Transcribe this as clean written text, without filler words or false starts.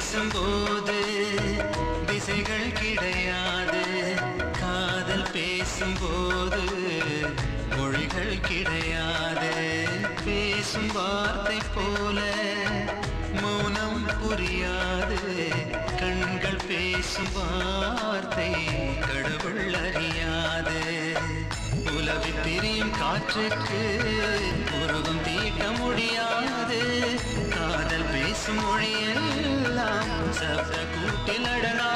வீசும்போது திசைகள் கிடையாது. காதல் பேசும்போது மொழிகள் கிடையாது. பேசும் வார்த்தை போல மௌனம் புரியாது. கண்கள் பேசும் வார்த்தை கடவுள் அறியாது. உலவி திரியும் காற்றுக்கு உருவம் தீட்ட முடியாது. காதல் பேசும் மொழியெல்லாம் சப்த கூட்டில் அடங்கா